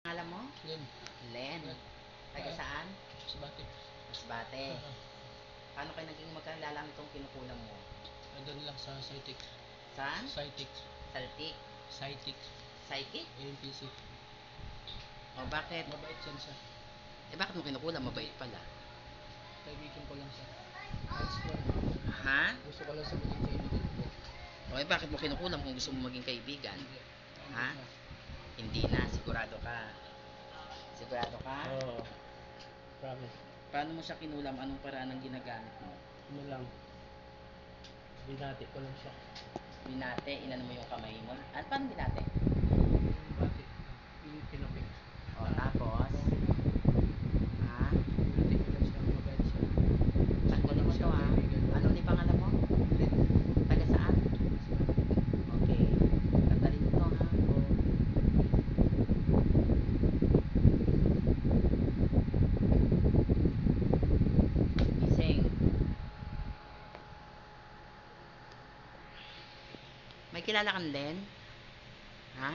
Alam mo? Len. Len. Taga saan? Masbate. Masbate. Paano kayo naging magkalala nitong kinukulam mo? Doon lang sa Cytic. Saan? Cytic. Saltik? Cytic. Psychic? AMPC. O bakit? Mabait yan siya. Eh bakit mo kinukulam? Mabait pala. Kaibigan ko lang siya. Ayos ko lang. Ha? Gusto ko lang sa maging kaibigan ko. O eh bakit mo kinukulam kung gusto mo maging kaibigan? Hindi. Ha? Hindi na. Sigurado ka. Sigurado ka? Oo. Promise. Paano mo siya kinulam? Anong paraan ang ginagamit mo? Ano lang. Binati ko lang siya. Binate? Inano mo yung kamay mo? Ano paano binate? Bati. Yung kinapik. O tapos? Ha? Binati ko lang siya. Mabait siya. Tanggalin mo to ha? Ano ni pangalan mo? Len. Taga saan? Okay. Tanggalin mo to ha? Gising. May kilala kang Len? Ha?